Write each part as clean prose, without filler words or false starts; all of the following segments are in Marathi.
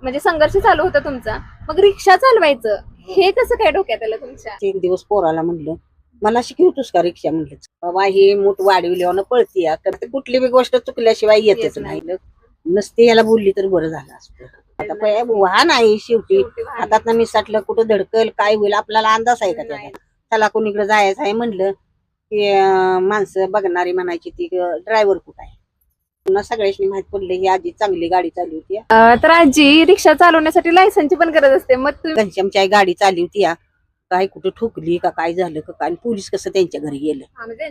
म्हणजे संघर्ष चालू होता तुमचा, मग रिक्षा चालवायचं हे कसं काय डोक्यात आलं तुमच्या? एक दिवस पोराला म्हणलं मला शिकवतोस का रिक्षा म्हणलं बाबा हे मूठ वाढविल्यावर पळती तर कुठली बी गोष्ट चुकल्याशिवाय येतच नाही नसते याला बोलली तर बरं झालं असतं. आता वाहन आहे शेवटी हातात निसटलं कुठं धडकल काय होईल आपल्याला अंदाज आहे का त्याचा. त्याला कोणीकडे जायचं आहे म्हणलं की माणसं बघणारी म्हणायची ती ड्रायव्हर कुठं आहे. पुन्हा सगळ्यांनी माहित पडलं ही आजी चांगली गाडी चालली होती. तर आजी रिक्षा चालवण्यासाठी लायसनची पण गरज असते, मग तुम्ही घनश्यामची आई गाडी चालली होती या काय कुठं ठोकली का काय झालं का काय पोलीस कसं त्यांच्या घरी गेलं. म्हणजे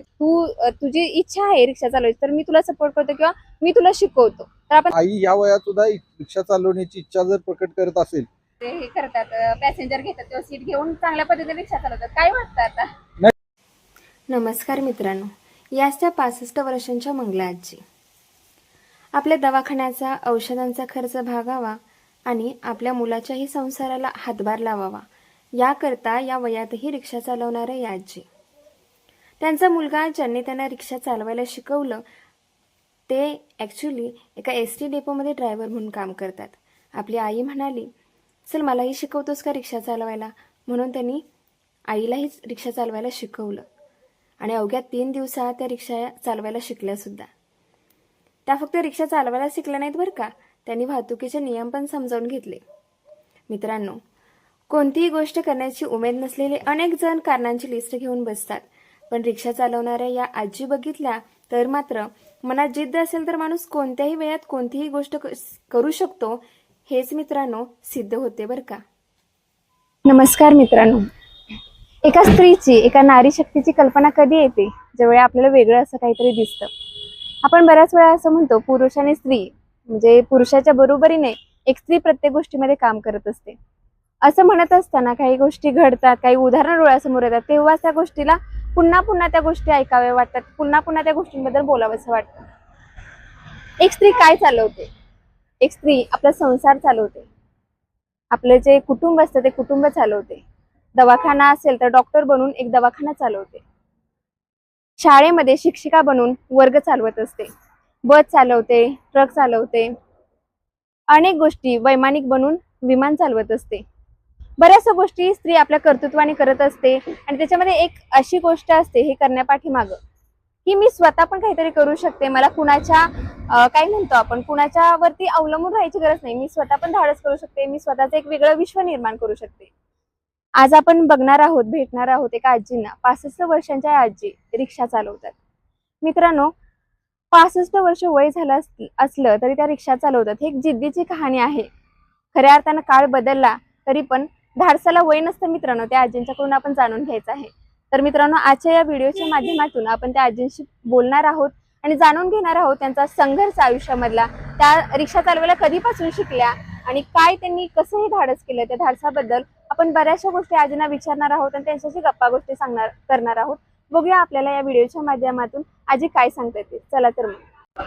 तुझी इच्छा आहे रिक्षा चालवायची तर मी तुला सपोर्ट करतो किंवा मी तुला शिकवतो. तर आपण आई या वयात सुद्धा रिक्षा चालवण्याची इच्छा जर प्रकट करत असेल हे करतात, पॅसेंजर घेतात तेव्हा सीट घेऊन चांगल्या पद्धतीने रिक्षा चालवतात. काय वाटतं आता? नमस्कार मित्रांनो, याच त्या 65 वर्षांच्या मंगला आजी. आपल्या दवाखान्याचा औषधांचा खर्च भागावा आणि आपल्या मुलाच्याही संसाराला हातभार लावावा याकरता या वयातही रिक्षा चालवणाऱ्या या आजी. त्यांचा मुलगा ज्यांनी त्यांना रिक्षा चालवायला शिकवलं ते ॲक्च्युली एका ST डेपोमध्ये ड्रायव्हर म्हणून काम करतात. आपली आई म्हणाली चल मलाही शिकवतोस का रिक्षा चालवायला, म्हणून त्यांनी आईलाही रिक्षा चालवायला शिकवलं आणि अवघ्या 3 दिवसात त्या रिक्षा चालवायला शिकल्यासुद्धा. त्या फक्त रिक्षा चालवायला शिकल्या नाहीत बरं का, त्यांनी वाहतुकीचे नियम पण समजावून घेतले. मित्रांनो, कोणतीही गोष्ट करण्याची उमेद नसलेले अनेक जण कारणांची लिस्ट घेऊन बसतात, पण रिक्षा चालवणाऱ्या या आजी बघितल्या तर मात्र मनात जिद्द असेल तर माणूस कोणत्याही वेळात कोणतीही गोष्ट करू शकतो हेच मित्रांनो सिद्ध होते बरं का. नमस्कार मित्रांनो, एका स्त्रीची एका नारी शक्तीची कल्पना कधी येते ज्यावेळी आपल्याला वेगळं असं काहीतरी दिसतं. आपण बऱ्याच वेळा असं म्हणतो पुरुष आणि स्त्री म्हणजे पुरुषाच्या बरोबरीने एक स्त्री प्रत्येक गोष्टीमध्ये काम करत असते. असं म्हणत असताना काही गोष्टी घडतात, काही उदाहरणं डोळ्यासमोर येतात, तेव्हा त्या गोष्टीला पुन्हा पुन्हा त्या गोष्टी ऐकाव्या वाटतात, पुन्हा पुन्हा त्या गोष्टींबद्दल बोलावंसं वाटतं. एक स्त्री काय चालवते? एक स्त्री आपला संसार चालवते, आपलं जे कुटुंब असतं ते कुटुंब चालवते. दवाखाना असेल तर डॉक्टर बनून एक दवाखाना चालवते. शाळेमध्ये शिक्षिका बनून वर्ग चालवत असते, बस चालवते, ट्रक चालवते, अनेक गोष्टी वैमानिक बनून विमान चालवत असते. बऱ्याचशा गोष्टी स्त्री आपल्या कर्तृत्वाने करत असते आणि त्याच्यामध्ये एक अशी गोष्ट असते हे करण्यापाठीमागं की मी स्वतः पण काहीतरी करू शकते, मला कुणाच्या काय म्हणतो आपण कुणाच्या वरती अवलंबून राहायची गरज नाही, मी स्वतः पण धाडस करू शकते, मी स्वतःचं एक वेगळं विश्व निर्माण करू शकते. आज आपण बघणार आहोत, भेटणार आहोत एका आजींना. 65 वर्षांच्या आजी रिक्षा चालवतात. मित्रांनो, 65 वर्ष वय झालं असलं तरी त्या रिक्षा चालवतात. ही एक जिद्दीची कहाणी आहे. खऱ्या अर्थानं काळ बदलला तरी पण धाडसाला वय नसतं मित्रांनो, त्या आजींच्याकडून आपण जाणून घ्यायचं आहे. तर मित्रांनो, आजच्या या व्हिडिओच्या माध्यमातून आपण त्या आजींशी बोलणार आहोत आणि जाणून घेणार आहोत त्यांचा संघर्ष आयुष्यामधला, त्या रिक्षा चालवायला कधीपासून शिकल्या आणि काय त्यांनी कसं हे धाडस केलं, त्या धाडसाबद्दल आपण बऱ्याचशा गोष्टी आजींना विचारणार आहोत आणि त्यांच्याशी गप्पा गोष्टी करणार आहोत. बघूया आपल्याला या व्हिडिओच्या माध्यमातून आजी काय सांगतात ते. चला तर मग.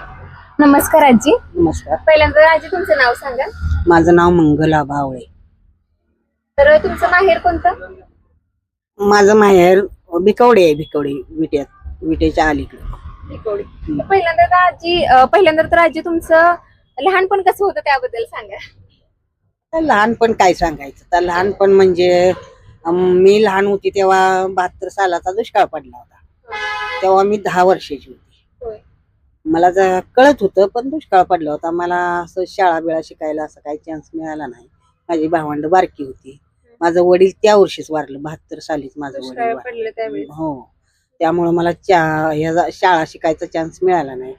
नमस्कार आजी. नमस्कार. पहिल्यांदा आजी तुमचं नाव सांगा. माझं नाव मंगला भावळे. तर तुमचं माहेर कोणतं? माझं माहेर भिकवडी आहे, भिकवडी विट्याच्या अलीकडे. भिकवडी. पहिल्यांदा तर आजी तुमचं लहानपण कसं होतं त्याबद्दल सांगा. लहानपण काय सांगायचं, तर लहानपण म्हणजे मी लहान होती तेव्हा 72 सालाचा दुष्काळ पडला होता. तेव्हा मी 10 वर्षाची होती. मला कळत होतं पण दुष्काळ पडला होता. मला असं शाळा बिळा शिकायला असं काही चान्स मिळाला नाही. माझी भावंड बारकी होती. माझं वडील त्या वर्षीच वारलं, 72 सालीच माझं वडील वारलं. हो, त्यामुळे मला शाळा शिकायचा चान्स मिळाला नाही.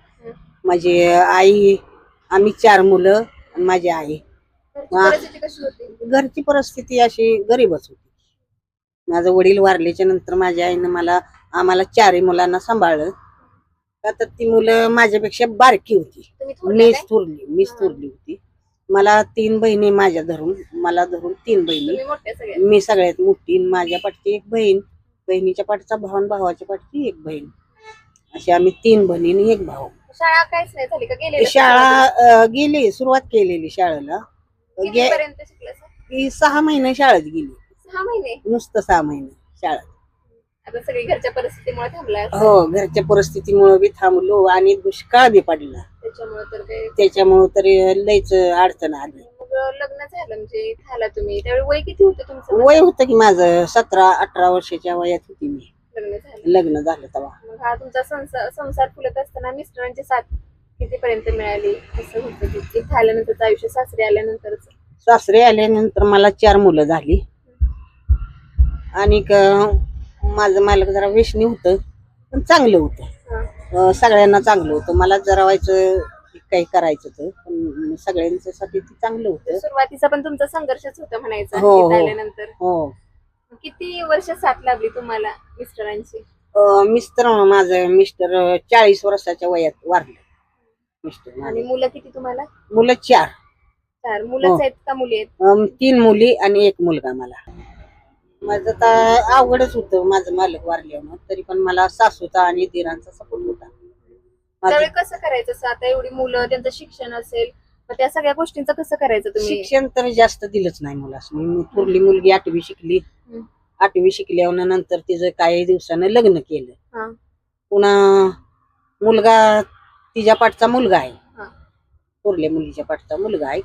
माझी आई, आम्ही 4 मुलं आणि माझी आई. घरची परिस्थिती अशी गरीबच होती. माझं वडील वारल्याच्या नंतर माझ्या आईनं आम्हाला 4 मुलांना सांभाळलं. का तर ती मुलं माझ्यापेक्षा बारकी होती. मीच थोरली होती. मला 3 बहिणी, मला धरून 3 बहिणी. मी सगळ्यात मोठी. माझ्या पाठची एक बहीण, बहिणीच्या पाठचा भाव आणि भावाच्या पाठची एक बहीण, अशी आम्ही 3 बहिणी आणि 1 भाऊ. शाळा काहीच नाही झाली का? शाळा गेली, सुरुवात केलेली शाळेला. 6 महिने शाळेत गेली. 6 महिने नुसतं 6 महिने शाळेत. आता सगळी घरच्या परिस्थितीमुळे थांबलाय. हो, घरच्या परिस्थितीमुळे बी थांबलो आणि दुष्काळ बी पडला. त्याच्यामुळे तर लईच अडचण आली. मग लग्न झालं म्हणजे इथे आला तुम्ही त्यावेळी वय किती होतं तुमचं? वय होतं की माझं 17-18 वर्षाच्या वयात होती मी. लग्न झालं. लग्न झालं तेव्हा. मग हा तुमचा संसार फुलत असताना मिस्टरांची साथ कितीपर्यंत मिळाली? कसं होतं ते इथे आल्यानंतरचं आयुष्य, सासरी आल्यानंतरच? सासरे आल्यानंतर मला 4 मुलं झाली. आणि माझं मालक जरा व्यसनी होतं, पण चांगलं होतं. सगळ्यांना चांगलं होतं. मला जरा व्हायचं काही करायचं होतं, पण सगळ्यांच्यासाठी ते चांगलं होतं. सुरुवातीचा पण तुमचा संघर्षच होता म्हणायचा हो, इथे हो. आल्यानंतर. हो. किती वर्ष साथ लाभली तुम्हाला मिस्टरांची? माझं मिस्टर 40 वर्षाच्या वयात वारले. मिस्टर आणि माझे. मुलं किती तुम्हाला? मुलं 4. 4 मुलंच हो. आहेत का मुली आहेत? 3 मुली आणि 1 मुलगा मला. माझं तर अवघडच होतं माझं मालक वारल्यावर, तरी पण मला सासूचा आणि दिरांचा सपोर्ट होता. त्यावेळी कसं करायचं असं? आता एवढी मुलं, त्यांचं शिक्षण असेल, मग त्या सगळ्या गोष्टींचं कसं करायचं तुम्ही? शिक्षण तर जास्त दिलंच नाही मुलासनी. थोरली मुलगी 8वी शिकली. हम्म. 8वी शिकल्यावर नंतर तिचं काही दिवसानं लग्न केलं. हा. पुन्हा मुलगा, तिच्या पाठचा मुलगा आहे, हा. थोरल्या मुलीच्या पाठचा मुलगा आहे.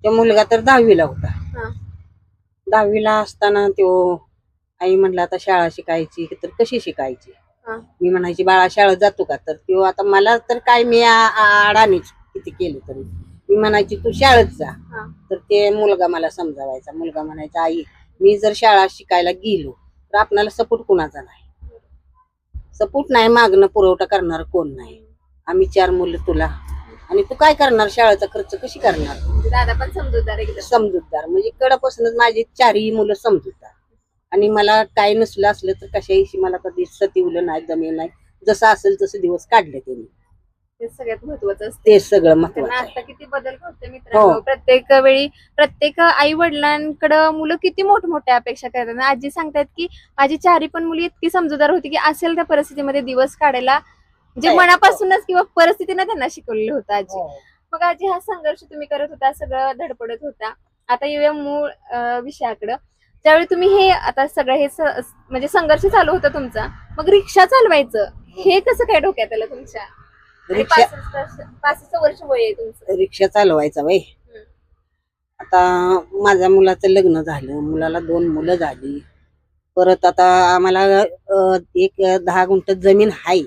तो मुलगा तर 10वीला होता. हा. 10वीला असताना तो आई म्हणला आता शाळा शिकायची तर कशी शिकायची. हा. मी म्हणायची बाळा शाळेत जातो का, तर तो आता मला तर काय मी अडाणीच किती केलं तरी मी म्हणायची तू शाळेत जा. हा. तर ते मुलगा मला समजावायचा. मुलगा म्हणायचा आई मी जर शाळा शिकायला गेलो तर आपल्याला सपोर्ट कुणाचा नाही, सपोर्ट नाही, मागणं पुरवठा करणार कोण नाही. आम्ही 4 मुलं तुला, आणि तू काय करणार, शाळेचा खर्च कशी करणार. दादा पण समजूतदार एकदम. समजूतदार म्हणजे कडपासूनच माझी 4ही मुलं समजूतदार. आणि मला काय नसलं असलं तर कशाही मला कधी सतिवलं नाही, जमे नाही. जसं असेल तसं दिवस काढले त्यांनी. ते सगळ्यात महत्वाचं असतं. ते सगळं त्यांना महत्वाचं आहे. आता किती बदल घडते मित्रांनो. हो. प्रत्येक वेळी प्रत्येक आई वडिलांकडे मुलं किती मोठमोठ्या अपेक्षा करतात. आजी सांगतात की माझी 4ही पण मुली इतकी समजूतदार होती की असेल त्या परिस्थितीमध्ये दिवस काढायला म्हणजे काय? मनापासूनच किंवा परिस्थितीनं त्यांना शिकवलेलं होतं आजी. हो. मग आजी हा संघर्ष तुम्ही करत होता, सगळं धडपडत होता. आता येऊया मूळ विषयाकडं. ज्यावेळी तुम्ही हे आता सगळं हे म्हणजे संघर्ष चालू होता तुमचा, मग रिक्षा चालवायचं हे कसं काय डोक्यात आलं तुमच्या? आणि रिक्षा 65 वर्ष वय आहे तुमचं. रिक्षा चालवायचा वय. आता माझ्या मुलाचं लग्न झालं, मुलाला 2 मुलं झाली. परत आता आम्हाला एक 10 गुंठ जमीन आहे,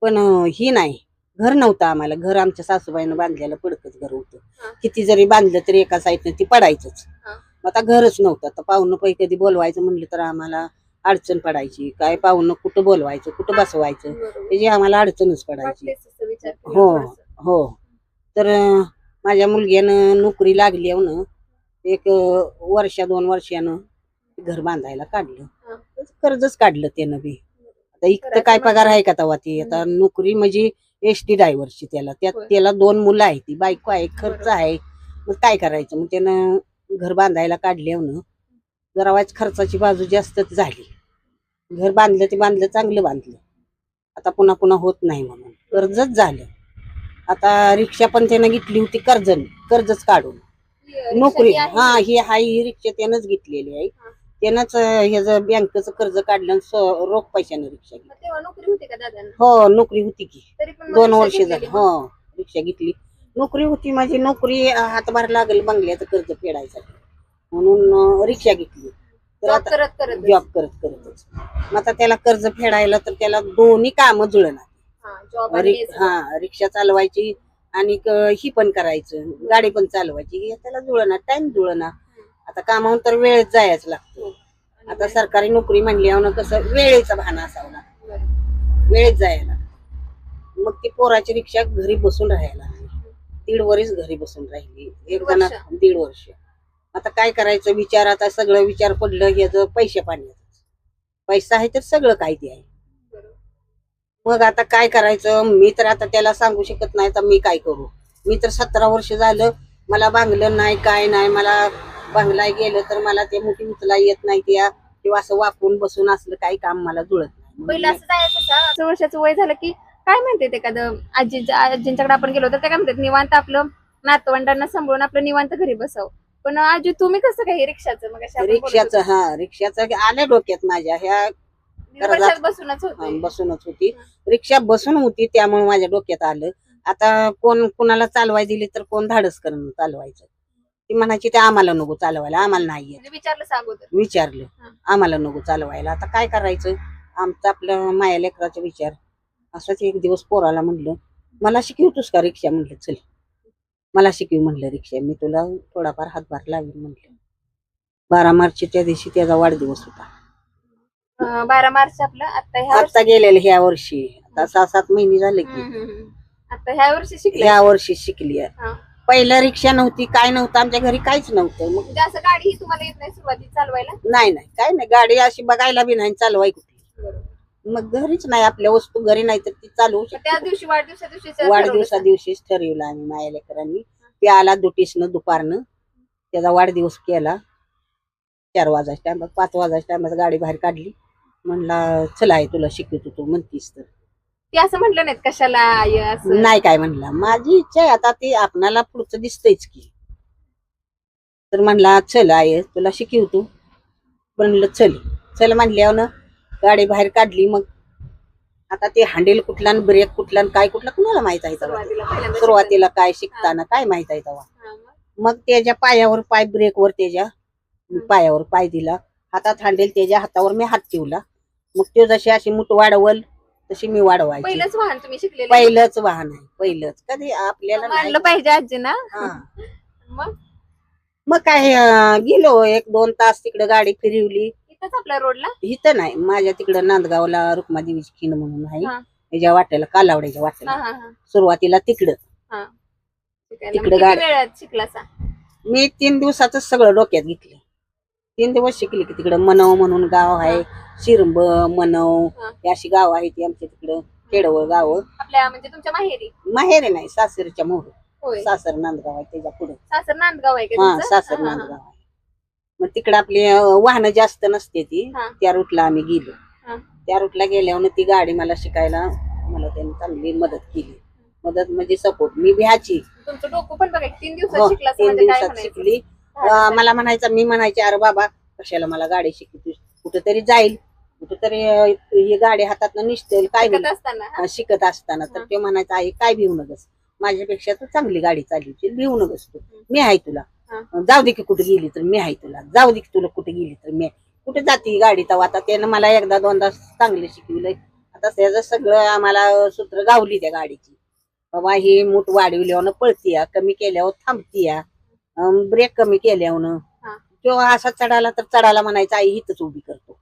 पण ही नाही, घर नव्हतं आम्हाला. घर आमच्या सासूबाईनं बांधलेलं पडकच घर होतं. किती जरी बांधलं तरी एका साईडनं ती पडायचंच. आता घरच नव्हतं. आता पाहुणं पै कधी बोलवायचं म्हणलं तर आम्हाला अडचण पडायची. काय पाहुणं कुठं बोलवायचं, कुठं बसवायचं, त्याची आम्हाला अडचणच पडायची. हो. हो. तर माझ्या मुलग्यानं नोकरी लागल्यावर एक 1-2 वर्षानं घर बांधायला काढलं. कर्जच काढलं त्यानं बी. आता इथं काय पगार आहे का तेव्हा ती. आता नोकरी म्हणजे एसटी ड्रायव्हरची त्याला 2 मुलं आहे, ती बायको आहे, खर्च आहे. मग काय करायचं. मग त्यानं घर बांधायला काढल्यावर जरा वाच खर्चाची बाजू जास्तच झाली. घर बांधलं ते बांधलं, चांगलं बांधलं. आता पुन्हा पुन्हा होत नाही म्हणून कर्जच झालं. आता रिक्षा पण त्यानं घेतली होती कर्जच काढून. नोकरी ही रिक्षा त्यानंच घेतलेली आहे. त्यानंच ह्याचं बँकेचं कर्ज काढलं, रोख पैशानं रिक्षा घेतली. तेव्हा नोकरी होती का दादांना? हो नोकरी होती की. तरी पण 2 रिक्षा वर्ष घेतलेली झाली. मग? हो रिक्षा घेतली. नोकरी होती माझी. नोकरी हातभार लागेल बंगल्याचं कर्ज फेडायसाठी म्हणून रिक्षा घेतली. तर जॉब आता करत जॉब करतच मग आता त्याला कर्ज फेडायला तर त्याला दोन्ही कामं जुळणार. जॉब रिक्षा चालवायची आणि ही पण करायचं, गाडी पण चालवायची, हे त्याला जुळणार, टाइम जुळणार. आता कामावर तर वेळेत जायच लागतो. आता सरकारी नोकरी म्हणल्यावर कसं वेळेचा भाना असावा लागतो, वेळेत जायला. मग ती पोराची रिक्षा घरी बसून राहायला 1.5 वर्ष घरी बसून राहिली. एक जण 1.5 वर्ष. आता काय करायचं विचार. आता सगळं विचार पडलं ह्याचं पैसे पाण्याचं. पैसा आहे तर सगळं काही ते आहे. मग आता काय करायचं. मी तर आता त्याला सांगू शकत नाही तर मी काय करू. मी तर 17 वर्ष झालं मला बांगलं नाही, काय नाही. मला बांगलाय गेलं तर मला ते मोठी उचला येत नाही, त्या किंवा असं वाकून बसून असलं काही काम मला जुळत नाही. पहिलं असं जायचं 6 वर्षाचं वय झालं की काय म्हणते एखादं आजींच्याकडे आपण गेलो तर ते काय म्हणतात निवांत आपलं नातवंडांना सांभाळून आपलं निवांत घरी बसावं. पण आजी तुम्ही कसं काय रिक्षाचं मग रिक्षाचं आल्या डोक्यात माझ्या ह्या बसूनच होती. रिक्षा बसून होती त्यामुळे माझ्या डोक्यात आलं. आता कोण कुणाला चालवाय दिली तर कोण धाडस करणं चालवायचं. ती म्हणायची ते आम्हाला नको चालवायला, आम्हाला नाही येत. म्हणजे विचारलं अगोदर. विचारलं हा. आम्हाला नको चालवायला, आता काय करायचं. आमचं आपलं माया लेकराचा विचार. असंच एक दिवस पोराला म्हणलं मला शिकवतोस का रिक्षा, म्हणलं चल मला शिकवी म्हणलं रिक्षा, मी तुला थोडाफार हातभार लावेल म्हणलं. 12 मार्चच्या दिवशी त्याचा वाढदिवस होता. 12 मार्च आपलं आता ह्या आता गेलेलं ह्या वर्षी, आता 6-7 महिने झाले की. आता ह्या वर्षी शिकले. ह्या वर्षी शिकली. हा. पहिलं रिक्षा नव्हती, काय नव्हतं आमच्या घरी, काहीच नव्हतं. मग म्हणजे असं गाडी ही तुम्हाला येत नाही सुरुवातीला चालवायला? नाही काय नाही, गाडी अशी बघायला बी नाही, चालवाय कुठली. मग घरीच नाही, आपल्या वस्तू घरी नाही तर ती चालवू मग शकतो. त्या दिवशी वाढदिवसा दिवशी वाढदिवसा दिवशीच ठरवलं आम्ही माया लेकरांनी. ते आला दुटीसनं दुपारनं, त्याचा वाढदिवस केला. 4 वाजायच्या टायमात, 5 वाजायच्या टायमात गाडी बाहेर काढली. म्हणला चला आहे तुला शिकवतो, तू म्हणतीस तर. ते असं म्हटलं नाहीत कशाला असं? नाही काय म्हणला, माझी इच्छा आहे, आता ते आपणाला पुढचं दिसतंयच की. तर म्हणला चल आहे तुला शिकवतो. म्हणलं चल म्हणल्यावर गाडी बाहेर काढली. मग आता ते हँडल कुठला आणि ब्रेक कुठला आणि काय कुठला कुणाला माहित आहे तेव्हा. पहिल्यांदा सुरुवातीला काय शिकताना काय माहित आहे तेव्हा. हा, मग? मग त्याच्या पायावर पाय, ब्रेकवर त्याच्या पायावर पाय दिला, हातात हँडल त्याच्या हातावर मी हात ठेवला. मग ते जशी अशी मूठ वाढवल तशी मी वाढवायची. पहिलंच वाहन तुम्ही शिकलेलं? पहिलंच वाहन आहे, पहिलंच. कधी आपल्याला नाही. मानलं पाहिजे आजी ना. हा. मग काय गेलो 1-2 तास तिकडे गाडी फिरवली. इथंच आपल्या रोडला? इथं नाही, माझ्या तिकडं नांदगावला रुक्मादेवीची खिंड म्हणून आहे, हा. त्याच्या वाट्याला, कालावड्याच्या हा वाट्याला. हा हा. सुरुवातीला तिकडं हा. शिकायला. तिकडे मग किती गाडी- वेळात शिकलासा? मी 3 दिवसातच सगळं डोक्यात घेतलं. 3 दिवस शिकले की. तिकडं मनव म्हणून गाव आहे, शिरंब, मनव, हा. ही अशी गाव आहे ती आमच्या तिकडं, खेडवळ गाव. आपल्या म्हणजे तुमच्या माहेरी? माहेर नाही, सासरच्या मोहर. होय. सासर नांदगाव आहे त्याच्या पुढे. सासर नांदगाव आहे का हा, तुमचं? सासर हा, हा, हा. नांदगाव आहे. मग तिकडे आपली वाहनं जास्त नसते ती. हा. त्या रूटला आम्ही गेलो. हा. त्या रूटला गेल्यावर ती गाडी मला शिकायला, मला त्यांनी चांगली मदत केली. मदत म्हणजे सपोर्ट. मी भ्याची. तुमचं डोकं पण बघा 3 दिवसात हो, शिकला 3 म्हणजे काय दिवसात म्हणायचं? शिकली. धाडस मला म्हणायचा, मी म्हणायचे अरे बाबा कशाला मला गाडी शिकवतोस, कुठेतरी जाईल, कुठेतरी ही गाडी हातात निसतेल काय शिकत होईल. असताना हा? शिकत असताना तर ते म्हणायचं आई काय भिवू नकस, माझ्यापेक्षा तू चांगली गाडी चालवशील, भिवू नकस तू, मी आहे तुला. हा. जाऊ दे की कुठे गेली तर मी आहे तुला, जाऊ दे की तुला कुठे गेली तर मी आहे. कुठे जाते गाडी तेव्हा. आता त्यानं मला 1-2दा चांगलं शिकवलंय. आता त्याचं सगळं आम्हाला सूत्र गावली त्या गाडीची. बाबा ही मूठ वाढविल्यावर पळतीया, कमी केल्यावर थांबतीया, ब्रेक कमी केल्यावर. हा. किंवा असा चढायला तर चढायला म्हणायचा आई हिथच उभी करतो.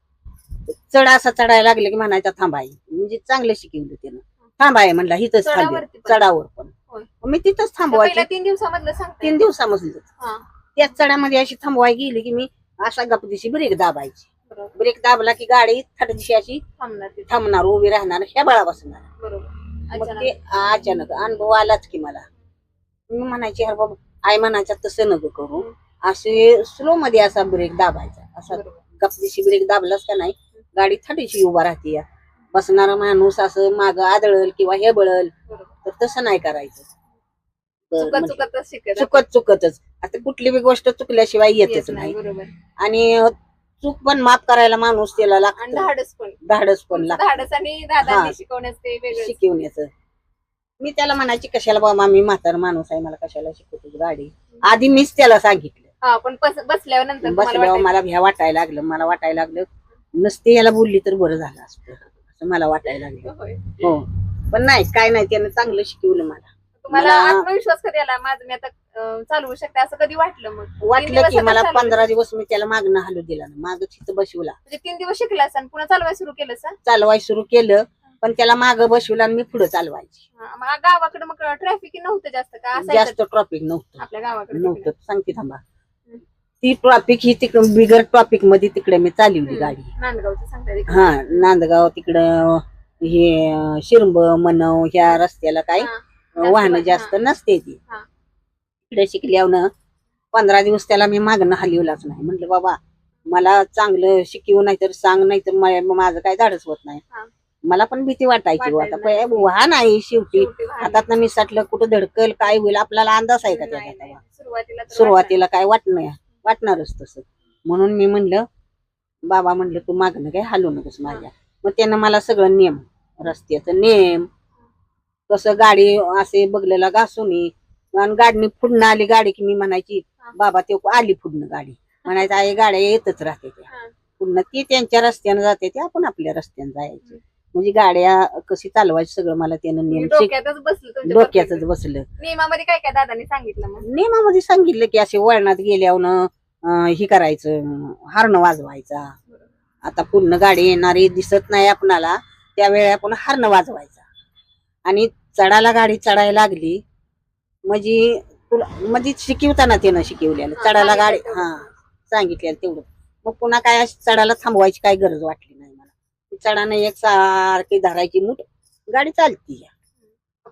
चढ असा चढायला लागले की म्हणायचा थांबाई. म्हणजे चांगलं शिकवलं त्यानं. थांबाय म्हणला हिथच थांबे, चढावरती पण? चढावर पण. होय. मी तिथंच पहिल्या थांबवायचे. 3 दिवसामधलं सांगते. 3 दिवसामधलं हा. त्याच चढामध्ये अशी थांबवाय गेली की मी अशा गपदिशी ब्रेक दाबायची. बरोबर. ब्रेक दाबला की गाडी थटदिशी अशी थांबणार तिथे. थांबणार, उभी राहणार, ह्या बळा बसणार. बरोबर. मग अचानक. ते अचानक अनुभव आलाच की मला. मी म्हणायची अरे बाबा, आई म्हणायचा तसं नको करू, असे स्लो मध्ये असा ब्रेक दाबायचा. असा बरोबर. गपदिशी ब्रेक दाबलाच का नाही गाडी थटीशी उभा राहते. या बसणारा माणूस असं माग आदळल किंवा हे बळल, बरोबर. तर तसं नाही करायचं. बरं, चुकत म्हटलं. चुकतच शिकत. चुकतच. आता कुठली बी गोष्ट चुकल्याशिवाय येतच येत नाही. बरोबर. आणि चूक पण माफ करायला माणूस त्याला आणि लागतं, धाडस पण. धाडस पण लागतं धाडस आणि दादांनी हा. शिकवण्याचं ते वेगळं. शिकवण्याचं. मी त्याला म्हणायची कशाला बाबा, मी म्हातार माणूस आहे, मला कशाला शिकवतो गाडी. आधी मीच त्याला सांगितलं. हा, पण बसल्यावर नंतर तुम्हाला बसल्यावर वाटायचं. मला भ्या वाटायला लागलं. मला वाटायला लागलं नसते याला बोलली तर बरं झालं असतं, असं मला वाटायला लागलं. होय. हो, पण नाही काय नाही, त्यानं चांगलं शिकवलं मला. तुम्हाला मला- आत्मविश्वास कधी आला माझं मी आता चालवू शकते असं कधी वाटलं? मग 3 वाटलं की दिवसातच मला चालवलं? 15 दिवस मी त्याला मागणं हलू दिला ना, माग तिथं बसवला, म्हणजे 3 दिवस शिकला आणि पुन्हा चालवायला सुरू केलं सर? चालवाय सुरू केलं. पण त्याला माग बसवलं आणि मी पुढे चालवायची. मग गावाकडे मग ट्रॅफिक नव्हतं जास्त का? असायचं जास्त ट्रॉफिक नव्हतं. आपल्या गावाकडे नव्हतं सांगते थांबा. ती ट्रॉफिक ही तिकडं बिगर ट्रॉफिक मध्ये तिकडे मी चालवली गाडी. नांदगावचं सांगताय. हा, नांदगाव तिकडं हे शिरंब, मनव ह्या रस्त्याला काय वाहनं जास्त नसते ती. हा. तिकडे शिकल्यावर 15 दिवस त्याला मी मागणं हलवलाच नाही. म्हटलं बाबा मला चांगलं शिकवू, नाही तर सांग, नाही तर माझं काय धाडस होत नाही. हा. मला पण भीती वाटायची. वाटायला आता वाहन आहे शेवटी, शेवटी वाहन. हातात मी साठलं कुठं धडकल काय होईल आपल्याला अंदाज आहे का त्याचा नाही, नाही. तेव्हा? तर सुरुवातीला काय वाटणारच तसं. म्हणून मी म्हणलं बाबा, म्हणलं तू मागणं काय हलू नकोस माझ्या. मग त्यानं मला सगळं नियम, रस्त्याचं नियम, कसं गाडी असे बगलेला घासून आणि गाडीने पुढणं आली गाडी की मी म्हणायची बाबा ते आली पुढणं गाडी, म्हणायचं आई गाड्या येतच राहते त्या पुढणं, ती त्यांच्या रस्त्यानं जाते ते आपण आपल्या रस्त्यानं जायचे. म्हणजे गाड्या कशी चालवायची सगळं मला त्यानं नियम डोक्यातच बसलं तुमच्या डोक्यातच perfect. बसलं. नियमामध्ये काय काय दादांनी सांगितलं मग? नियमामध्ये सांगितलं की असे वळणात गेल्यावर हे करायचं, हॉर्न वाजवायचा. आता पुढनं गाडी येणारी दिसत नाही आपणाला त्यावेळी आपण हॉर्न वाजवायचा. आणि चढायला गाडी चढायला लागली म्हणजे तुला म्हणजे शिकवताना त्यानं शिकवलेलं चढायला गाडी सांगितलेलं तेवढं. मग पुन्हा काय चढायला थांबवायची काही गरज वाटली नाही मला. चढानं एक सारखी धरायची मूठ गाडी चालती.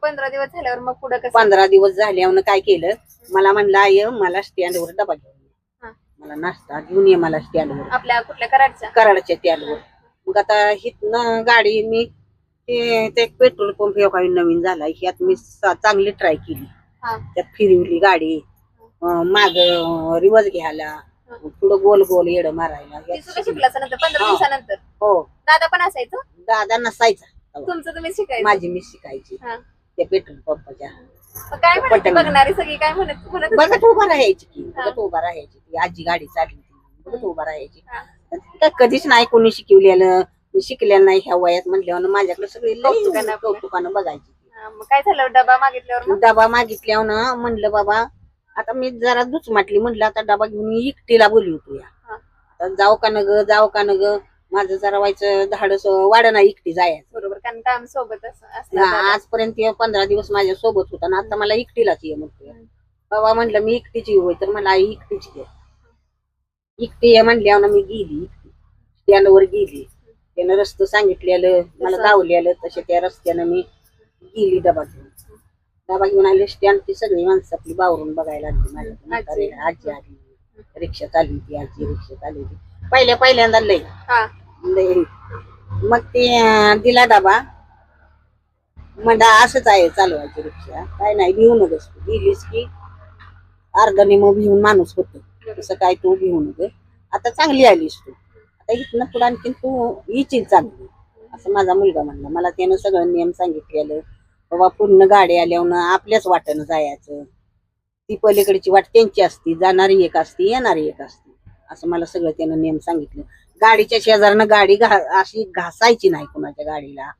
15 दिवस झाल्यावर मग पुढे कसं? 15 दिवस झाल्यावर काय केलं, मला म्हणलं आय मला स्टँडवर डबा घेऊन ये, मला नाश्ता घेऊन ये मला स्टँडवर, आपल्या कुठल्या कराडच्या? कराडच्या स्टँडवर. मग आता हिथनं गाडी मी ते पेट्रोल पंप काही नवीन झाला ह्यात मी चांगली ट्राय केली. त्यात फिरवली गाडी, माग रिवर्स घ्यायला, पुढं गोल गोल येड मारायला. शिकला नंतर 15 दिवसानंतर? हो. दादा पण असायचं? दादा नसायचा, तुमचं तुम्ही शिकायचं? माझी मी शिकायची त्या पेट्रोल पंपाच्या. काय म्हणायची बघणारी सगळी? काय म्हणत बघत उभा राहायची की, बघत उभा राहायची ती आजी गाडी चालली बघत उभा राहायची. काय कधीच नाही कोणी शिकवलेलं, मी शिकलेलं नाही ह्या वयात म्हटल्यावर माझ्याकडे सगळे कौतुकानं बघायची. मग काय झालं डबा मागितल्यावर? डबा मागितल्यावर म्हणलं बाबा आता मी जरा दुचमाटली, म्हटलं आता डबा घेऊन एकटीला बोलवतो या, आता जाऊ का न ग जाऊ का न ग, माझं जरा व्हायचं धाडस वाढना एकटी जायचं. बरोबर, कारण काम सोबत आजपर्यंत 15 दिवस माझ्या सोबत होता ना, आता मला एकटीलाच ये म्हणतोय. बाबा म्हटलं मी एकटीची होय, तर मला आई एकटीची आहे. एकटी आहे म्हणल्यावर मी गेली एकटी स्टँडवर गेली. त्यानं रस्तं सांगितलेलं मला गावलेलं तसे त्या रस्त्यानं मी गेली. डबा घेऊन आले स्टँडची सगळी माणसं आपली बावरून बघायला लागली. माझ्या आजी आली, रिक्षा चालली होती, आजी रिक्षा चालली होती पहिल्यांदा लय. मग ते दिला डबा, म्हणा असंच आहे चालवायची रिक्षा, काय नाही भिवू नगस, तू गेलीस की अर्धाने मग भिवून माणूस होतो, तसं काय तू भिवू नग, आता चांगली आलीस तू, आता इथनं पुढे आणखीन तू येशील चांगली, असं माझा मुलगा म्हणला. मला त्यानं सगळं नियम सांगितलेलं. बाबा पूर्ण गाडी आल्यावर आपल्याच वाटेनं जायचं, ती पलीकडची वाट त्यांची असती, जाणारी एक असती येणारी एक असती, असं मला सगळं त्यानं नियम सांगितलं. गाडीच्या शेजारनं गाडी अशी घासायची नाही कुणाच्या गाडीला.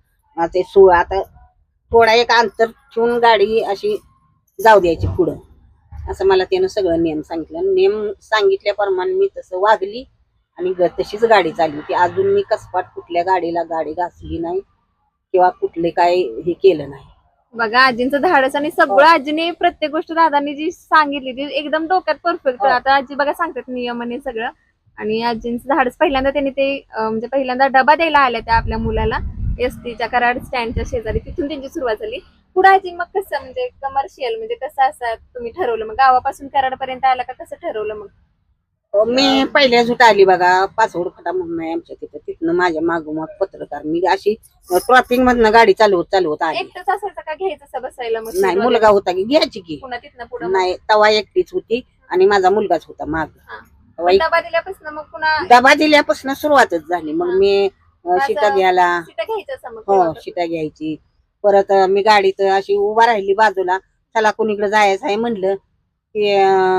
ते आता थोडा एक अंतर ठेवून गाडी अशी जाऊ द्यायची पुढं, असं मला त्यानं सगळं नियम सांगितलं. नियम सांगितल्याप्रमाणे मी तसं वागली आणि तशीच गाडी चालली होती. अजून मी कसपाट कुठल्या गाडीला गाडी घासली नाही किंवा कुठले काय हे केलं नाही. बघा आजींचं धाडस आणि सगळं आजीने प्रत्येक गोष्ट दादांनी जी सांगितली ती एकदम डोक्यात परफेक्ट. आता आजी बघा सांगतात नियमाने सगळं, आणि आजींचं धाडस पहिल्यांदा त्यांनी ते म्हणजे पहिल्यांदा डबा द्यायला आल्या त्या आपल्या मुलाला एसटीच्या कराड स्टँडच्या शेजारी, तिथून त्यांची सुरुवात झाली. पुढे आजी मग कसं म्हणजे कमर्शियल म्हणजे कसं असं तुम्ही ठरवलं, मग गावापासून कराड पर्यंत आला का कसं ठरवलं? मग मी पहिल्या झुट आली बघा, पाचवड फाटा म्हणून आहे आमच्या तिथं, तिथनं माझ्या मागोमाग पत्रकार, मी अशी ट्रॉफिक मधनं गाडी चालवत आली. एकटंच असायचं का घ्यायचं बसायला? मग नाही मुलगा होता की घ्यायची की, पुन्हा तिथनं पुढे नाही तवा एकटीच होती आणि माझा मुलगाच होता माग. डबा दिल्यापासून मग पुन्हा डबा दिल्यापासून सुरुवातच झाली. मग मी शिटा घ्यायला, सीटा घ्यायचं हो शिटा घ्यायची. परत मी गाडीत अशी उभा राहिली बाजूला, चला कोणीकडे जायचं आहे म्हणलं की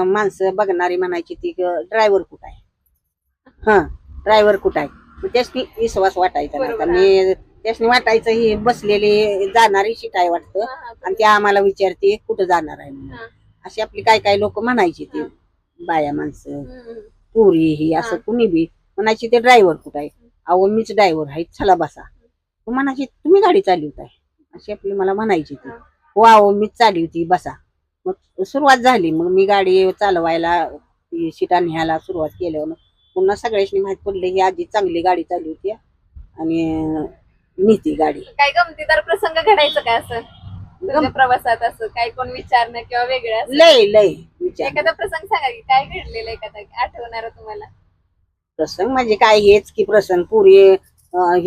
माणसं बघणारी म्हणायची ती ड्रायव्हर कुठं आहे, ड्रायव्हर कुठं आहे, त्यासनी विश्वास वाटायचा नाही. मी त्यासनी वाटायचं ही बसलेली जाणारी शीट आहे वाटतं, आणि ते आम्हाला विचारते कुठं जाणार आहे म्हणून. अशी आपली काय काय लोक म्हणायची, ते बाया माणसं पुरी ही असं कुणी बी म्हणायची ते ड्रायव्हर कुठं आहे, अहो मीच ड्रायव्हर आहे चला बसा. म्हणायची तुम्ही गाडी चालवताय, अशी आपली मला म्हणायची ती. हो अहो मीच चालली होती बसा. मग सुरुवात झाली, मग मी गाडी चालवायला शिटा न्यायला सुरुवात केल्यावर पुन्हा सगळ्यांनी माहित पडलं की आजी चांगली गाडी चालली होती आणि नीती गाडी. काय गमतीदार प्रसंग घडायचं काय असं तुमच्या प्रवासात, असं काय कोण विचारणं किंवा वेगळं लय विचार? एखादा प्रसंग सांगा की काय घडलेलं, एखादा आठवणार तुम्हाला प्रसंग? म्हणजे काय हेच की प्रसंग पुरी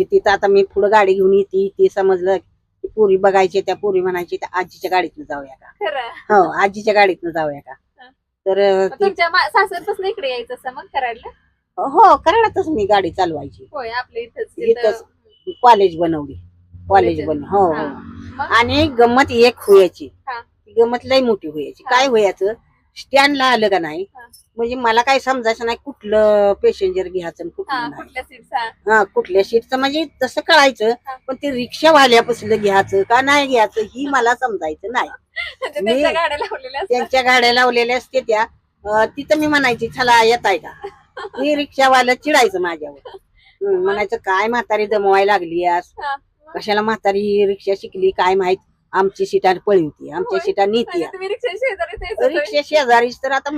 तिथं आता मी पुढे गाडी घेऊन येते, ते समजलं की पुरी बघायची, त्या पुरी म्हणायची त्या आजीच्या गाडीतनं जाऊया का, खरं? हो आजीच्या गाडीतनं जाऊया का. तर तुमच्या सासरपासून इकडे यायचं असं मग कराडला? हो कराडातच मी गाडी चालवायची. होय आपल्या इथंच कॉलेज बनवली, कॉलेज बनव, हो हो. आणि गंमत एक व्हायची, गमत लय मोठी व्हायची. काय व्हायचं, स्टँडला आलं का नाही म्हणजे मला काय समजायचं नाही कुठलं पॅसेंजर घ्यायचं आणि कुठलं नाही. कुठल्या सीटचा कुठल्या सीटचं म्हणजे तसं कळायचं, पण ते रिक्षावाल्यापासून घ्यायचं का नाही घ्यायचं ही मला समजायचं नाही. त्यांच्या गाड्या लावलेल्या असतात. त्यांच्या गाड्या लावलेल्या असते त्या तिथं मी म्हणायची चला येत आहे का, ही रिक्षावाला चिडायचं माझ्यावर. म्हणायचं काय म्हातारी दमवायला लागली आज, हा. कशाला म्हातारी रिक्षा शिकली काय माहित, आमची सीटा पळी होती, आमच्या सीटा नीती म्हणजे तुम्ही रिक्षा शेजारीच यायचं होतं. रिक्षा शेजारीच. तर आता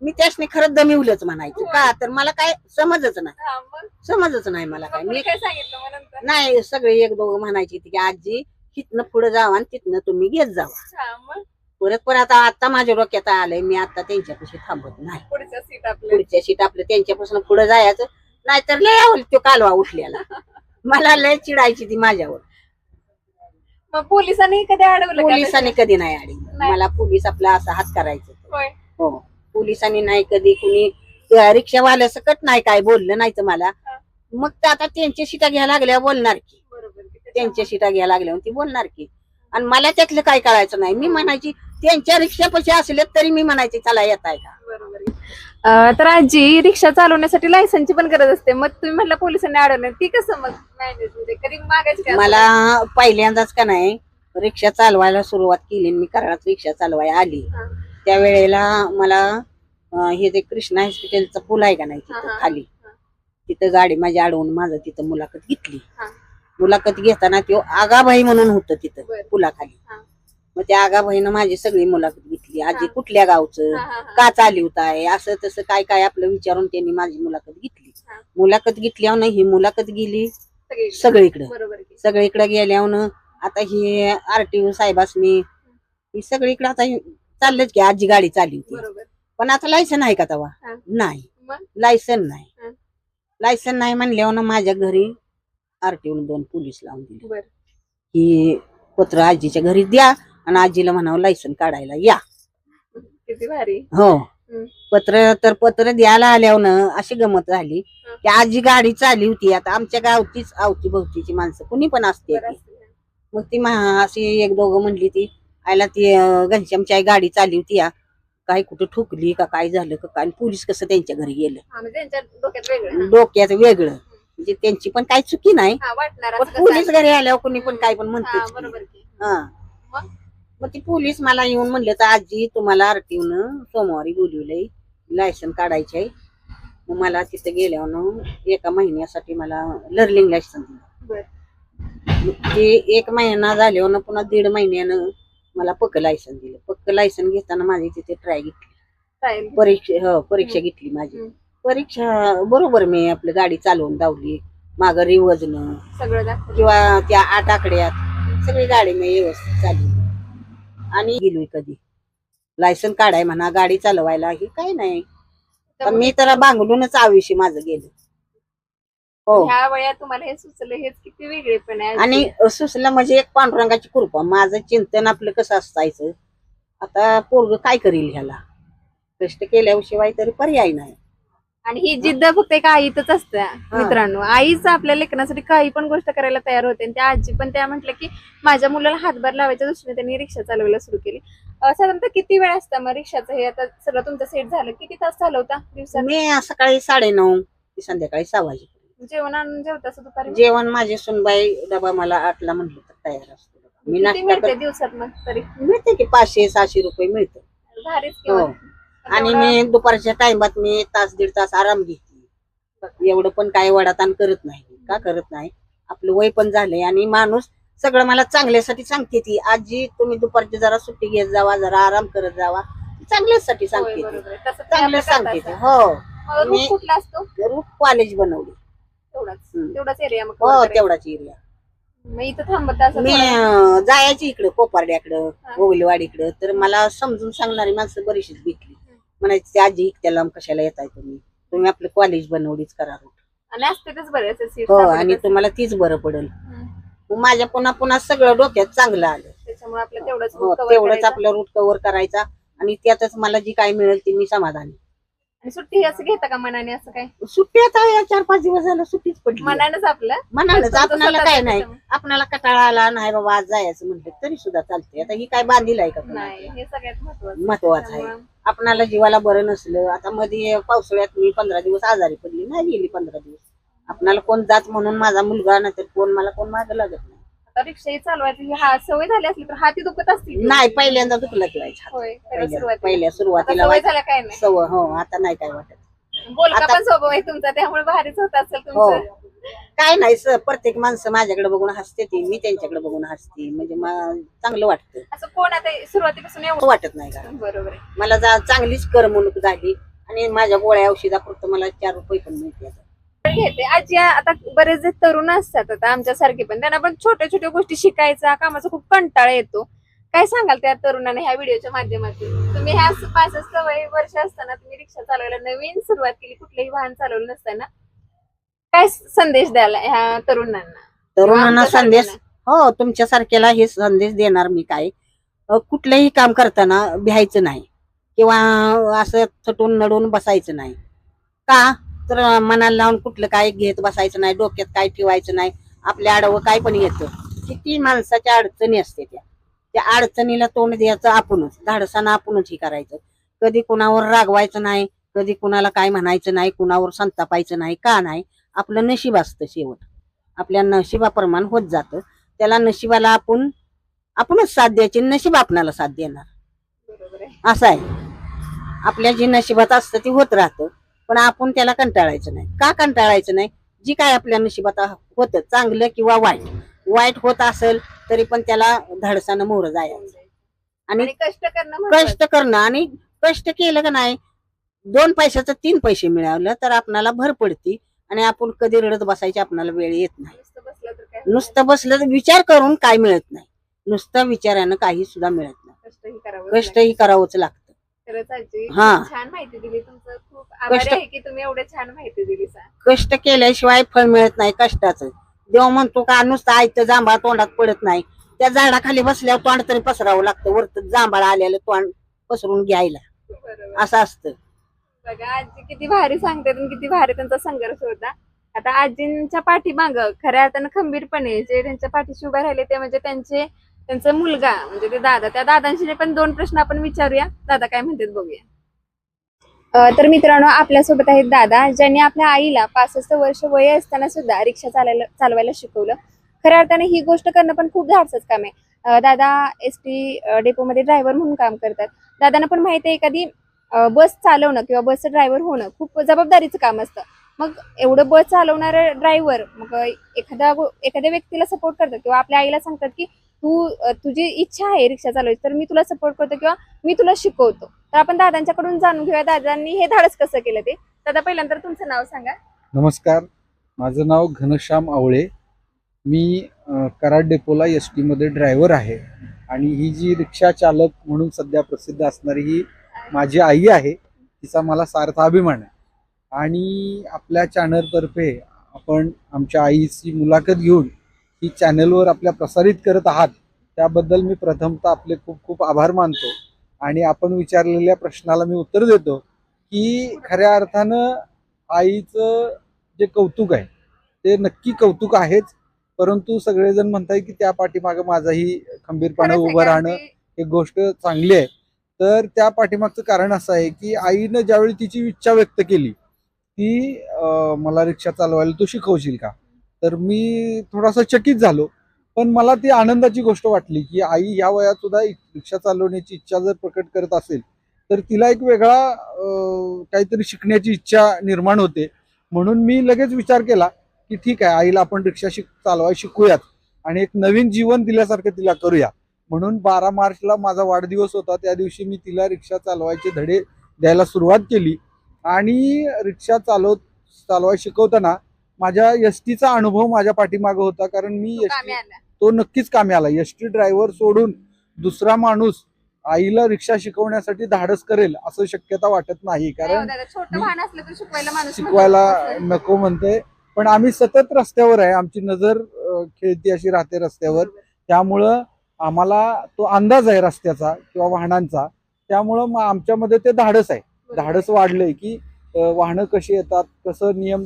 मी त्यासने खरंच दमिवलंच म्हणायचं का, तर मला काय समजच नाही, हा, मग समजच नाही मला काय. मग मी कुणी काय सांगितलं मग नंतर? नाही, सगळे एक दोघं म्हणायची की आजी तिथनं पुढे जावा आणि तिथनं तुम्ही घेत जावा. हा, मग परत आता माझ्या डोक्यात आलंय मी आता त्यांच्यापाशी थांबत नाही. पुढच्या सीट आपल्या पुढच्या सीट आपलं त्यांच्यापासून पुढे जायचं, नाहीतर लय आवड तो कालवा उठलेला. मला लय चिडायची ती माझ्यावर. मग पोलिसांनी कधी अडवलं का? पोलिसांनी कधी नाही आली नाही. मला. पोलीस आपला असा हात करायचं. होय. हो, पोलिसांनी नाही कधी कुणी रिक्षावाल्या सकट नाही काय बोललं नाही तर मला. मग तर आता त्यांच्या सीटा घ्यायला लागल्या बोलणार की, बरोबर की. त्यांच्या सीटा घ्यायला लागल्या ती बोलणार की. आणि मला त्यातलं काय कळायचं नाही. मी म्हणायची त्यांच्या रिक्षापाशी असले तरी मी म्हणायची चला येत आहे का. बरोबर आहे. तर आजी रिक्षा चालवण्यासाठी लायसनची पण गरज असते, मग तुम्ही म्हटलं पोलिसांनी अडवलं, ती कसं मग मॅनेज म्हणजे कधी मागायची का? मला पहिल्यांदाच का नाही रिक्षा चालवायला सुरुवात केली, मी कराडात रिक्षा चालवायला आली. हा. त्यावेळेला मला हे जे कृष्णा हॉस्पिटलचा पूल आहे का नाही हा, तिथं हा. खाली, तिथं गाडी माझी अडवून माझं तिथं मुलाखत घेतली. हा. मुलाखत घेताना तो आगाबाई म्हणून होतं तिथं बरं. पुलाखाली. हा. मग त्या आगाबाईनं माझी सगळी मुलाखत घेतली. आजी कुठल्या गावचं, हा, हा, हा. का चालवत आहे, असं तसं काय काय आपलं विचारून त्यांनी माझी मुलाखत घेतली. हा. मुलाखत घेतल्यावर ही मुलाखत गेली सगळी. सगळीकडे. बरोबर की. सगळीकडे गेल्यावर आता ही आरटीओ साहेबांनी ही सगळीकडे आता चाललंच की आजी गाडी चालली होती. बरोबर. पण आता लायसन आहे का तेव्हा? हा. नाही, मग लायसन नाही. हा. लायसन नाही म्हणल्यावर माझ्या घरी आरटीओ 2 पोलीस लावून दिले बर. की पत्र आजीच्या घरी द्या आणि आजीला म्हणावं लायसन काढायला या. किती भारी. हो, पत्र द्यायला आल्यावर अशी गमत झाली की आजी गाडी चालली होती. आता आमच्या गावचीच आवती भोवतीची माणसं कुणी पण असते बरं ती. असतं. मग ती अशी एक दोघं म्हणली ती आयला ती घनश्यामची आई गाडी चालली होती या, काय कुठं ठोकली का काय झालं का काय, पोलीस कसं त्यांच्या घरी गेलं. हा, म्हणजे त्यांच्या डोक्यात वेगळं. डोक्यात वेगळं, म्हणजे त्यांची पण काही चुकी नाही, हा, वाटणार पण असं कसं पोलीस आहे. घरी आल्यावर कुणी पण काय पण हा, म्हणतो. बरोबर की. हा, मग? मग ती पोलीस मला येऊन म्हणले तर आजी तुम्हाला आरटीओनं सोमवारी बोलवलंय, लायसन काढायचे आहे. मग मला तिथे गेल्यावर एका महिन्यासाठी मला लर्निंग लायसन दिलं. बर. ते 1 महिना झाल्यावर पुन्हा 1.5 महिन्यानं मला पक्क लायसन दिलं. पक्क लायसन घेताना माझी तिथे ट्राय घेतली, चालेल. परीक्षा घेतली माझी. हम्म. परीक्षा बरोबर मी आपली गाडी चालवून धावली, मागं रिवजनं सगळं दाखवलं. किंवा त्या 8 आकड्यात सगळी गाडी मी व्यवस्थित चालली. आणि गेलोय कधी लायसन काढाय म्हणा गाडी चालवायला हे काही नाही. तर मी तर बांगलूनच आयुष्य माझं गेलं. हो, ह्या वयात तुम्हाला हे सुचलं, हेच किती वेगळे पण आहे. आणि सुसलं म्हणजे एक पांडुरंगाची कृपा. माझं चिंतन आपलं कसं असायचं, आता पोरग काय करील ह्याला, कष्ट केल्याशिवाय तरी पर्याय नाही. आणि ही जिद्द फक्त एका आईतच असते मित्रांनो. आईच आपल्या लेकरांसाठी काही पण गोष्ट करायला तयार होते. आणि त्या आजी पण त्या म्हटलं की माझ्या मुलाला हातभार लावायच्या दृष्टीने त्यांनी रिक्षा चालवायला सुरू केली. साधारणतः किती वेळ असतं मग रिक्षाचं हे आता सगळं तुमचं सेट झालं, किती तास चालवता दिवसात? मी सकाळी 9:30 ते संध्याकाळी 6 वाजेपर्यंत. जेवण आणून जेवता असं दुपारी? जेवण माझे सुनबाई डबा मला 8ला म्हणलं तर तयार असतो. मी किती नाश्ता मिळते करते, दिवसात मग तरी? मिळते की 500-600 रुपये मिळतं. भारीच हो. किंवा आणि मी दुपारच्या टाइमात मी 1-1.5 तास आराम घेते. एवढं पण काय वडाताण करत नाही. का करत नाही, आपलं वय पण झालंय आणि माणूस सगळं मला चांगल्यासाठी सांगते ती आजी तुम्ही दुपारची जरा सुट्टी घेत जावा, जरा आराम करत जावा, चांगल्यासाठी सांगते ती. चांगलं सांगते ती. हो, मी कुठला असतो रूट कॉलेज बनवली. तेवढाच एरिया मग हो, तेवढाच एरिया. मग इथं थांबत असं मी थोडं? जायची इकडं कोपारड्याकडं, गोविलवाडीकडं, तर मला समजून सांगणारी माणसं बरीचशीच भेटली. म्हणायची ते आजी त्याला कशाला येताय तुम्ही आपलं कॉलेज बनवलीच करा रूट. आणि असतेच बरेच सीट. हो, आणि तुम्हाला तीच बरं पडेल. मग माझ्या पुन्हा सगळं डोक्यात चांगलं आलं. त्याच्यामुळे आपलं तेवढंच हो, route cover तेवढंच करायचं. आपलं रूट कव्हर करायचा आणि त्यातच मला जी काय मिळेल ती मी समाधानी. आणि सुट्टी असं घेता का मनाने असं काय सुट्टी आता या 4-5 दिवस झालं सुट्टीच पडली. मनानच आपलं म्हणालच तुमचं आपल्याला स्वतःचं काय नाही, त्याच्यामुळे. आपल्याला कटाळा आला नाही बाबा आज जायचं म्हटलं तरी सुद्धा चालतंय. आता ही काय बांधील आहे का नाही कोणाला? हे सगळ्यात महत्वाचं महत्वाचं आहे. त्यामुळं आपणाला जीवाला बरं नसलं, आता मध्ये पावसाळ्यात मी 15 दिवस आजारी पडली, नाही गेली 15 दिवस. आपणाला कोण जात म्हणून माझा मुलगा नाही तर कोण मला कोण मागं लागत नाही. आता रिक्षाही चालवायची हा सवय झाली असली तर हाती दुखत असतील नाही पहिल्यांदा दुखलं व्हायचं. होय खरं सुरुवातीला पहिल्या आता सुरुवातीला सवय व्हायचं. झाल्या काय नाही सवय हो आता नाही काय वाटत. बोलका आता- पण स्वभाव आहे तुमचा त्यामुळे भारीच होत असेल हो तुमचं काय नाही प्रत्येक माणसं माझ्याकडे बघून हसते ती, मी त्यांच्याकडे बघून हसते, म्हणजे चांगलं वाटतं. असं कोण आता सुरुवातीपासून एवढं वाटत नाही का बरोबर आहे मला चांगलीच करमणूक झाली आणि माझ्या गोळ्या औषधापुरतं मला 4 रुपये पण मिळते. घेते आजी आता बरेच जे तरुण असतात आता आमच्यासारखे पण त्यांना पण छोट्या छोट्या गोष्टी शिकायचा कामाचा खूप कंटाळा येतो. काय सांगाल त्या तरुणाने ह्या व्हिडिओच्या माध्यमातून तुम्ही ह्या 65 वर्ष असताना तुम्ही रिक्षा चालवायला नवीन सुरुवात केली कुठलंही वाहन चालवलं नसताना काय संदेश द्याल ह्या तरुणांना तरुणांना आमच्या संदेश सारख्यांना? हो तुमच्या सारख्याला हे संदेश देणार मी काय कुठलंही काम करताना भ्यायचं नाही किंवा असं थटून नडून बसायचं नाही. का तर मनाला लावून कुठलं काय घेत बसायचं नाही, डोक्यात काय ठेवायचं नाही. आपल्या आडवं काय पण येतं. किती माणसाच्या अडचणी असते त्या अडचणीला तोंड द्यायचं आपणच, धाडसानं आपणच हे करायचं. कधी कुणावर रागवायचं नाही, कधी कुणाला काय म्हणायचं नाही, कुणावर संतापायचं नाही. का नाही, आपलं नशीब असतं शेवट, आपल्या नशिबाप्रमाण होत जातं. त्याला नशिबाला आपणच साथ द्यायची, नशीब आपणाला साथ देणार बरोबर आहे असं आहे. आपल्या जी नशिबात असतं ती होत राहतं, पण आपण त्याला कंटाळायचं नाही. का कंटाळायचं नाही, जी काय आपल्या नशिबात होतं चांगलं किंवा वाईट होत असेल तरी पण त्याला धाडसानं मोहर जायचं आणि आणि कष्ट करणं महत्त्वाचं. कष्ट करणं. आणि कष्ट केलं का नाही 2 पैशाचं 3 पैसे मिळालं तर आपणाला भर पडती आणि आपण कधी रडत बसायची आपणाला वेळ येत नाही. नुसतं बसलं तर काय नुसतं बसलं तर विचार करून काय मिळत नाही, नुसतं विचारानं काही सुद्धा मिळत नाही. कष्टही करावं कष्टही करावंच लागतं. खरंच आजी हा. खूप छान माहिती दिली तुमचं खूप आभारी कष्ट- आहे की तुम्ही एवढं छान माहिती दिली कष्ट केल्याशिवाय फळ मिळत नाही कष्टाचं. देव म्हणतो का नुसतं आयतं जांभळा तोंडात पडत नाही, त्या झाडाखाली बसल्यावर तोंड तरी पसरावं लागतं, वरत जांभळ आलेलं तोंड पसरून घ्यायला बरोबर असं असतं. बघा आजी किती भारी सांगतात आणि किती भारी त्यांचा संघर्ष होता. आता आजींच्या पाठीमाग खऱ्या अर्थानं खंबीरपणे जे त्यांच्या पाठीशी उभे राहिले ते म्हणजे त्यांचा मुलगा म्हणजे ते दादा. त्या दादांशी पण 2 प्रश्न आपण विचारूया, दादा काय म्हणतात बघूया. तर मित्रांनो आपल्यासोबत आहेत दादा ज्यांनी आपल्या आईला 65 वर्ष वय असताना सुद्धा रिक्षा चालवायला शिकवलं. खऱ्या अर्थाने ही गोष्ट करणं पण खूप धाडसच काम आहे. दादा एसटी डेपोमध्ये ड्रायव्हर म्हणून काम करतात. दादांना पण माहिती आहे एखादी बस चालवणं किंवा बसचं ड्रायव्हर होणं खूप जबाबदारीचं काम असतं. मग एवढं बस चालवणारे ड्रायव्हर मग एखाद्या व्यक्तीला सपोर्ट करतात किंवा आपल्या आईला सांगतात की तुझी इच्छा आहे रिक्षा चालवायची तर मी तुला सपोर्ट करतो किंवा मी तुला शिकवतो. तर आपण दादांच्याकडून जाणून घेऊया दादांनी हे धाडस कसं केलं ते. दादा पहिल्यांदा तुमचं नाव सांगा. नमस्कार, माझं नाव घनश्याम आवळे. मी कराड डेपोला एस मध्ये ड्रायव्हर आहे आणि ही जी रिक्षा चालक म्हणून सध्या प्रसिद्ध असणारी ही माझी आई आहे. तिचा मला सार्थ अभिमान आहे आणि आपल्या चॅनलतर्फे आपण आमच्या आईची मुलाखत घेऊन ही चॅनलवर आपल्या प्रसारित करत आहात त्याबद्दल मी प्रथमतः आपले खूप खूप आभार मानतो. आणि आपण विचारलेल्या प्रश्नाला मी उत्तर देतो की खऱ्या अर्थानं आईचं जे कौतुक आहे ते नक्की कौतुक आहेच, परंतु सगळेजण म्हणतात की त्या पाठीमागं माझाही खंबीरपणे खरंच आहे उभं का राहणं ते? एक गोष्ट चांगली आहे. तर त्या पाठीमागचं कारण असं आहे की आईनं ज्यावेळी तिची इच्छा व्यक्त केली की मला रिक्षा चालवायला तू शिकवशील का, तर मी थोडासा चकित झालो. पण मला ती आनंदाची गोष्ट वाटली की आई या वयात सुद्धा रिक्षा चालवण्याची इच्छा जर प्रकट करत असेल तर तिला एक वेगळा काहीतरी शिकण्याची इच्छा निर्माण होते. म्हणून मी लगेच विचार केला की ठीक आहे, आईला आपण रिक्षा चालवायला शिकूयात आणि एक नवीन जीवन दिल्यासारखं तिला करूया. म्हणून 12 मार्चला माझा वाढदिवस होता, त्या दिवशी मी तिला रिक्षा चालवायचे धडे द्यायला सुरुवात केली. आणि रिक्षा चालवायला शिकवताना माझ्या एसटीचा अनुभव माझ्या पाठीमागं होता, कारण मी तो कामी आला. तो नक्कीच कामी आला. एसटी ड्रायव्हर सोडून दुसरा माणूस आईला रिक्षा शिकवण्यासाठी धाडस करेल असं शक्यता वाटत नाही, नाही हो कारण दादा, छोटं मी वाहन असलं तर शिकवायला माणूस शिकवायला म्हणतो. नको म्हणते. पण आम्ही सतत रस्त्यावर आहे, आमची नजर खेळती अशी राहते रस्त्यावर, बरोबर. त्यामुळं आम्हाला तो अंदाज आहे रस्त्याचा किंवा वाहनांचा, त्यामुळं मग आमच्यामध्ये ते धाडस आहे. बरोबर. धाडस वाढलंय की वाहनं कशी येतात, कसं नियम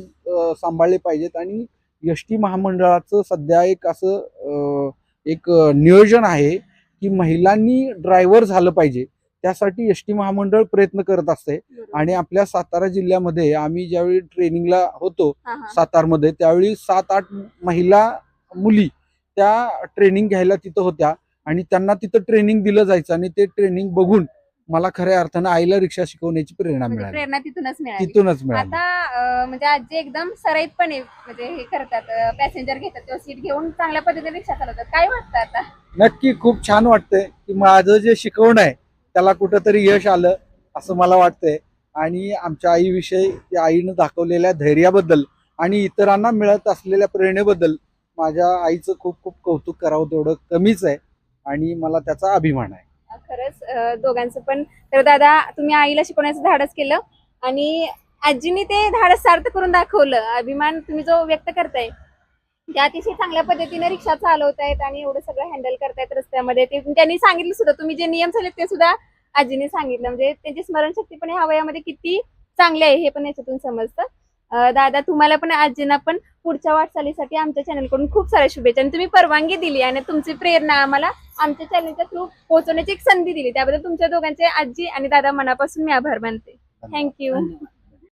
सांभाळले पाहिजेत. आणि एस टी महामंडळाचं सध्या एक असं एक नियोजन आहे की महिलांनी ड्रायव्हर झालं पाहिजे. त्यासाठी एस टी महामंडळ प्रयत्न करत असते. आणि आपल्या सातारा जिल्ह्यामध्ये आम्ही ज्यावेळी ट्रेनिंगला होतो सातारमध्ये, त्यावेळी 7-8 महिला मुली त्या ट्रेनिंग घ्यायला तिथं होत्या आणि त्यांना तिथं ट्रेनिंग दिलं जायचं. आणि ते ट्रेनिंग बघून मला खऱ्या अर्थानं आईला रिक्षा शिकवण्याची प्रेरणा म्हणजे मिळाली. प्रेरणा तिथूनच मिळाली. तिथूनच मिळाली. आता म्हणजे आजी एकदम सराईतपणे म्हणजे हे करतात, पॅसेंजर घेतात किंवा सीट घेऊन चांगल्या पद्धतीने रिक्षा चालवतात. काय वाटतं आता? नक्की खूप छान वाटतंय की माझं जे शिकवणं आहे त्याला कुठंतरी यश आलं असं मला वाटतंय. आणि आमच्या आईविषयी त्या आईनं दाखवलेल्या धैर्याबद्दल आणि इतरांना मिळत असलेल्या प्रेरणेबद्दल माझ्या आईचं खूप खूप कौतुक करावं तेवढं कमीच आहे. आणि मला त्याचा अभिमान आहे. खरंच दोघांचं पण. तर दादा, तुम्ही आईला शिकवण्याचं धाडस केलं आणि आजीने ते धाडस सार्थ करून दाखवलं. अभिमान तुम्ही जो व्यक्त करताय, ते अतिशय चांगल्या पद्धतीने रिक्षा चालवतायत आणि एवढं सगळं हँडल करतायत रस्त्यामध्ये. ते त्यांनी सांगितलं सुद्धा, तुम्ही जे नियम झाले ते सुद्धा आजीने सांगितलं. म्हणजे त्यांची स्मरणशक्ती पण ह्या वयामध्ये किती चांगली आहे हे पण याच्यातून समजतं. दादा, तुम्हाला पण आजींना पण पुढच्या वाटचालीसाठी आमच्या चॅनलकडून खूप साऱ्या शुभेच्छा. आणि तुम्ही परवानगी दिली आणि तुमची प्रेरणा आम्हाला आमच्या चॅनलच्या थ्रू पोहोचवण्याची एक संधी दिली, त्याबद्दल तुमच्या दोघांचे आजी आणि दादा मनापासून मी आभार मानते. थँक्यू. धन्यवाद.